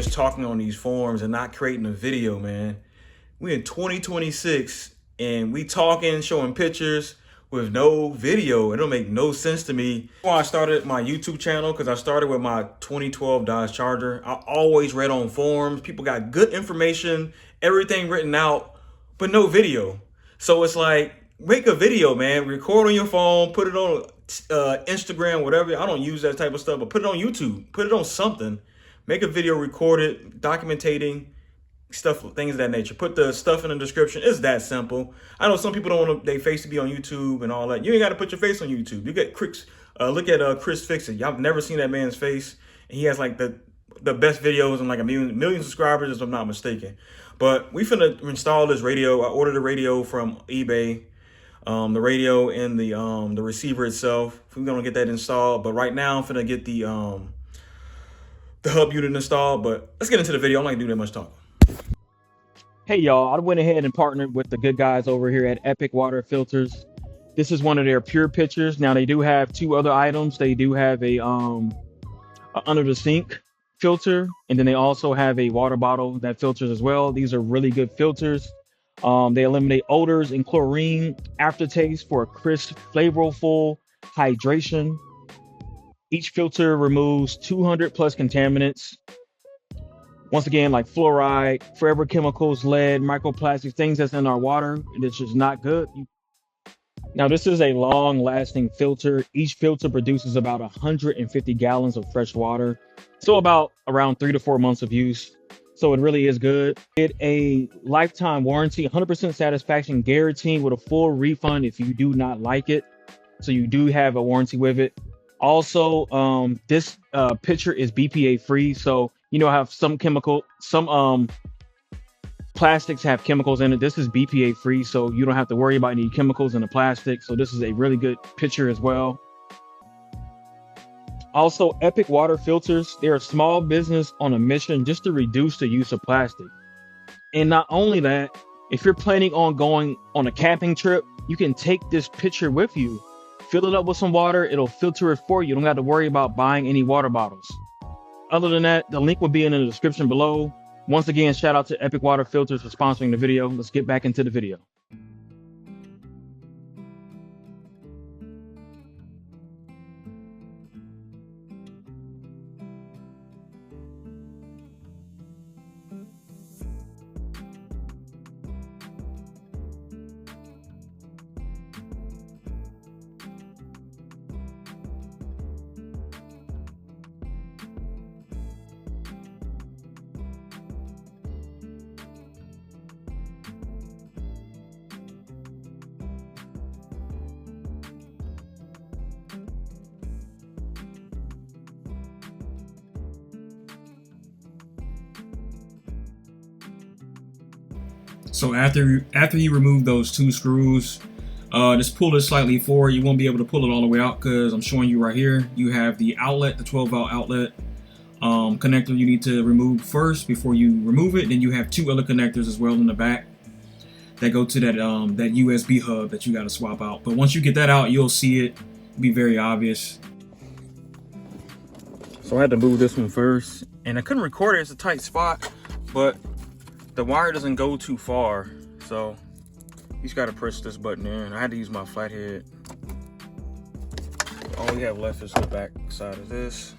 just talking on these forums and not creating a video, man. We in 2026 and we talking, showing pictures with no video. It don't make no sense to me. That's why I started my YouTube channel, because I started with my 2012 Dodge Charger. I always read on forums. People got good information, everything written out, but no video. So it's like, make a video, man. Record on your phone, put it on Instagram, whatever. I don't use that type of stuff, but put it on YouTube. Put it on something. Make a video, record it, documenting stuff, things of that nature. Put the stuff in the description. It's that simple. I know some people don't want their face to be on YouTube and all that. You ain't got to put your face on YouTube. You get Chris. Look at Chris Fixit. Y'all have never seen that man's face, and he has like the best videos and like a million subscribers, if I'm not mistaken. But we finna install this radio. I ordered a radio from eBay. The radio and the receiver itself. We're gonna get that installed. But right now I'm finna get the hub unit installed. But let's get into the video. I'm not gonna do that much talking. Hey y'all, I went ahead and partnered with the good guys over here at Epic Water Filters. This is one of their pure pitchers. Now they do have two other items. They do have a under the sink filter, and then they also have a water bottle that filters as well. These are really good filters. They eliminate odors and chlorine aftertaste for a crisp, flavorful hydration. Each filter removes 200 plus contaminants. Once again, like fluoride, forever chemicals, lead, microplastics, things that's in our water, that's just not good. Now, this is a long-lasting filter. Each filter produces about 150 gallons of fresh water. So about around 3 to 4 months of use. So it really is good. Get a lifetime warranty, 100% satisfaction guarantee with a full refund if you do not like it. So you do have a warranty with it. Also, this pitcher is BPA free. So you know how some plastics have chemicals in it. This is BPA free, so you don't have to worry about any chemicals in the plastic. So this is a really good pitcher as well. Also, Epic Water Filters, they're a small business on a mission just to reduce the use of plastic. And not only that, if you're planning on going on a camping trip, you can take this pitcher with you, fill it up with some water, it'll filter it for you. You don't have to worry about buying any water bottles. Other than that, the link will be in the description below. Once again, shout out to Epic Water Filters for sponsoring the video. Let's get back into the video. So after you remove those two screws, just pull it slightly forward. You won't be able to pull it all the way out because I'm showing you right here. You have the outlet, the 12-volt outlet connector you need to remove first before you remove it. Then you have two other connectors as well in the back that go to that that USB hub that you got to swap out. But once you get that out, you'll see it. It'll be very obvious. So I had to move this one first, and I couldn't record it. It's a tight spot, but the wire doesn't go too far, so you just got to press this button in. I had to use my flathead. All we have left is the back side of this.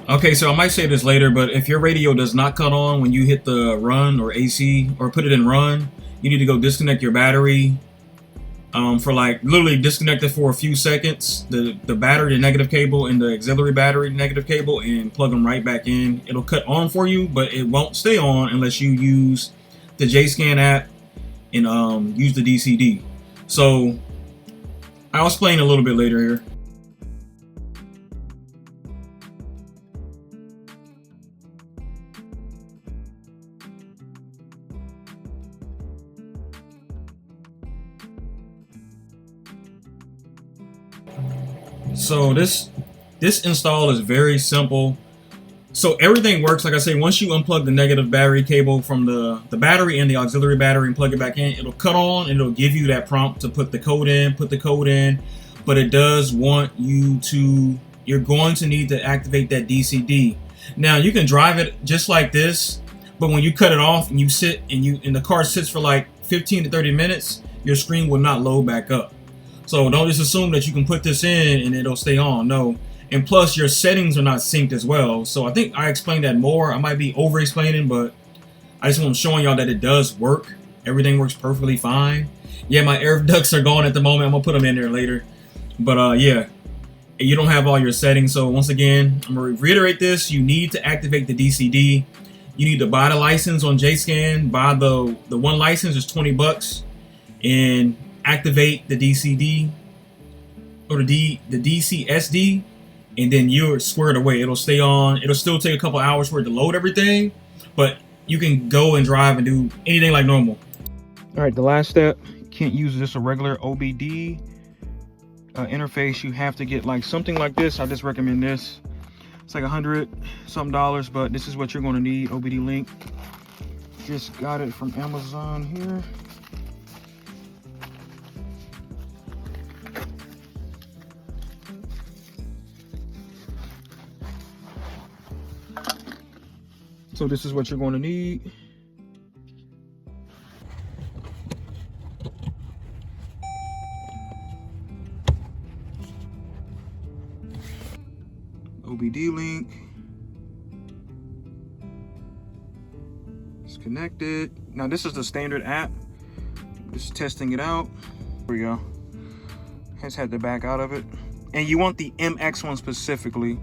Okay, so I might say this later, but if your radio does not cut on when you hit the run or AC or put it in run, you need to go disconnect your battery for like literally disconnect it for a few seconds, the battery, the negative cable, and the auxiliary battery negative cable, and plug them right back in. It'll cut on for you, but it won't stay on unless you use the JScan app and use the DCD. So I'll explain a little bit later here. So this install is very simple. So everything works, like I say, once you unplug the negative battery cable from the battery and the auxiliary battery and plug it back in, it'll cut on and it'll give you that prompt to put the code in, but it does want you to, you're going to need to activate that DCD. Now you can drive it just like this, but when you cut it off and you sit and the car sits for like 15 to 30 minutes, your screen will not load back up. So don't just assume that you can put this in and it'll stay on. No. And plus your settings are not synced as well. So I think I explained that more. I might be over explaining, but I just want to show y'all that it does work. Everything works perfectly fine. Yeah, my air ducts are gone at the moment. I'm gonna put them in there later. But yeah, you don't have all your settings. So once again, I'm gonna reiterate this. You need to activate the DCD. You need to buy the license on JScan. Buy the one license is $20 and activate the DCD or the DCSD, and then you're squared away. It'll stay on. It'll still take a couple hours for it to load everything, but you can go and drive and do anything like normal. All right, the last step, you can't use just a regular OBD interface. You have to get like something like this. I just recommend this. It's like $100 something, but this is what you're going to need. OBD link. Just got it from Amazon here. So this is what you're going to need. OBD link. It's connected. Now this is the standard app. Just testing it out. Here we go. Has had to back out of it. And you want the MX one specifically.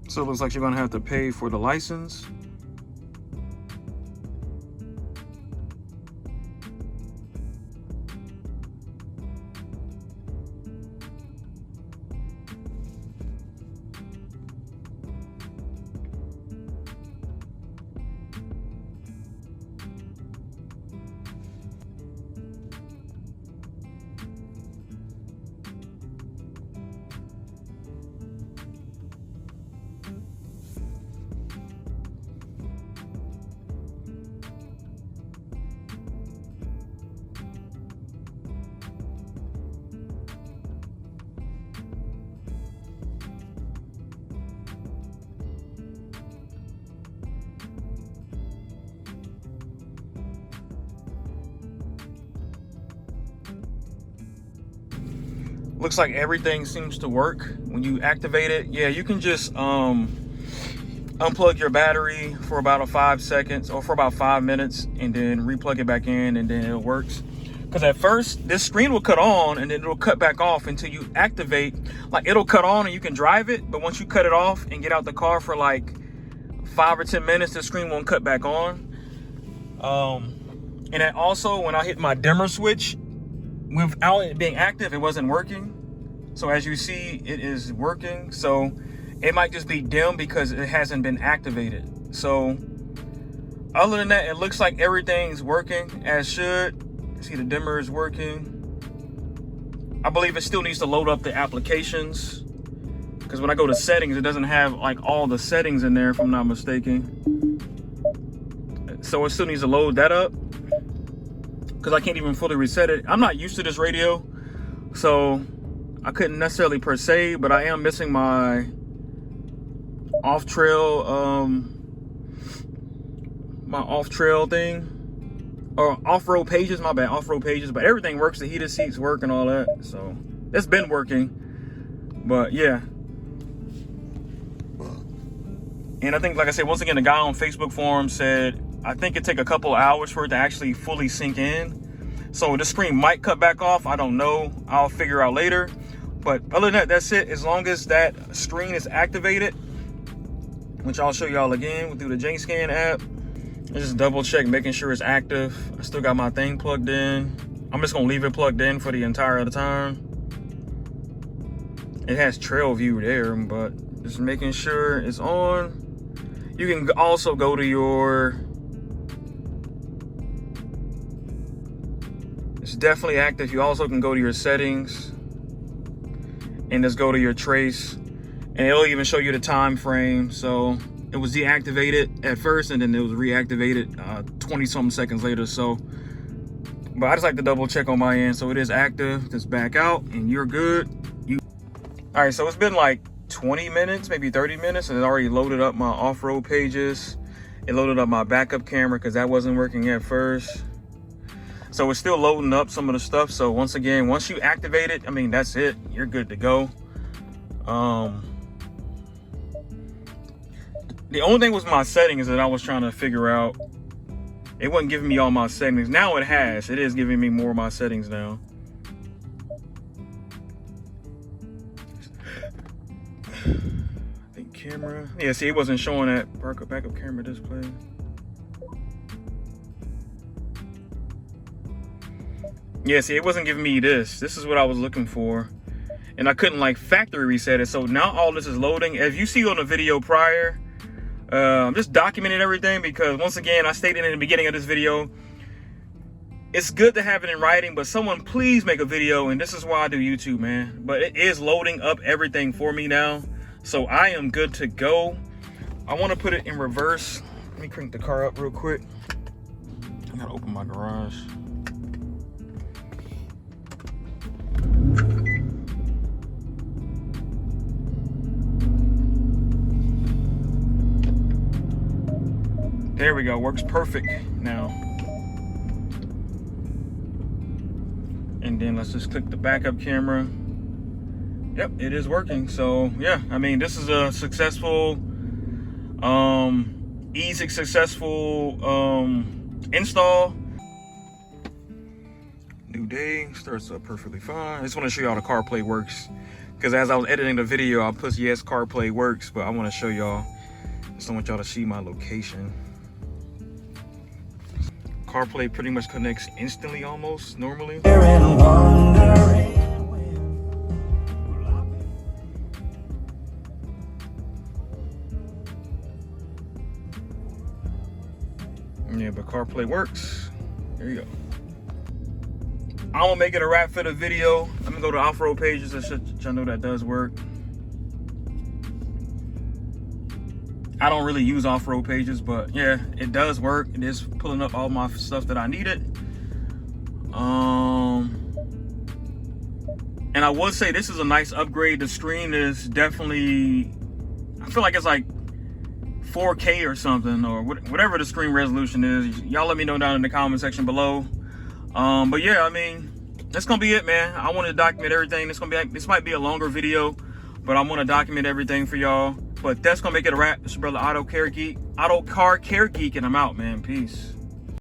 So it looks like you're gonna have to pay for the license. Looks like everything seems to work when you activate it. Yeah, you can just unplug your battery for about 5 seconds or for about 5 minutes and then replug it back in, and then it works. Because at first this screen will cut on and then it'll cut back off until you activate. Like it'll cut on and you can drive it, but once you cut it off and get out the car for like 5 or 10 minutes, the screen won't cut back on. And then also when I hit my dimmer switch, without it being active, it wasn't working. So as you see, it is working. So it might just be dim because it hasn't been activated. So other than that, it looks like everything's working as should. See, the dimmer is working. I believe it still needs to load up the applications, because when I go to settings, it doesn't have like all the settings in there, if I'm not mistaken. So it still needs to load that up, because I can't even fully reset it. I'm not used to this radio, so I couldn't necessarily per se, but I am missing my off-trail thing, or off-road pages, my bad, off-road pages. But everything works, the heated seats work and all that, so it's been working. But yeah, and I think, like I said, once again, the guy on Facebook forum said I think it take a couple hours for it to actually fully sink in. So the screen might cut back off, I don't know, I'll figure out later. But other than that, that's it. As long as that screen is activated, which I'll show y'all again through the JScan app. Just double check, making sure it's active. I still got my thing plugged in. I'm just gonna leave it plugged in for the entire of the time. It has trail view there, but just making sure it's on. You can also go to your, it's definitely active. You also can go to your settings and just go to your trace, and it'll even show you the time frame. So it was deactivated at first, and then it was reactivated 20 something seconds later. So, but I just like to double check on my end. So it is active. Just back out and you're good. All right, so it's been like 20 minutes, maybe 30 minutes, and it already loaded up my off-road pages. It loaded up my backup camera because that wasn't working at first. So it's still loading up some of the stuff. So once again, once you activate it, I mean, that's it. You're good to go. The only thing was my settings that I was trying to figure out. It wasn't giving me all my settings. Now it has. It is giving me more of my settings now. I think camera. Yeah, see, it wasn't showing that backup camera display. Yeah, see, it wasn't giving me this. This is what I was looking for. And I couldn't like factory reset it. So now all this is loading. As you see on the video prior, I'm just documenting everything because once again, I stated in the beginning of this video, it's good to have it in writing, but someone please make a video. And this is why I do YouTube, man. But it is loading up everything for me now. So I am good to go. I want to put it in reverse. Let me crank the car up real quick. I gotta open my garage. There we go, works perfect now. And then let's just click the backup camera. Yep, it is working. So yeah, I mean, this is a successful, easy, successful install. New day, starts up perfectly fine. I just want to show you how the CarPlay works. Because as I was editing the video, I put yes, CarPlay works, but I want to show y'all. Just don't want y'all to see my location. CarPlay pretty much connects instantly almost, normally. Yeah, but CarPlay works. There you go. I'm gonna make it a wrap for the video. I'm gonna go to off-road pages and shit. Y'all know that does work. I don't really use off-road pages, but yeah, it does work. It is pulling up all my stuff that I needed. And I would say this is a nice upgrade. The screen is definitely, I feel like it's like 4K or something, or whatever the screen resolution is. Y'all let me know down in the comment section below. But yeah, I mean, that's gonna be it, man. I want to document everything. This might be a longer video, but I want to document everything for y'all. But that's gonna make it a wrap. It's your brother Auto Car Care Geek, and I'm out, man. Peace.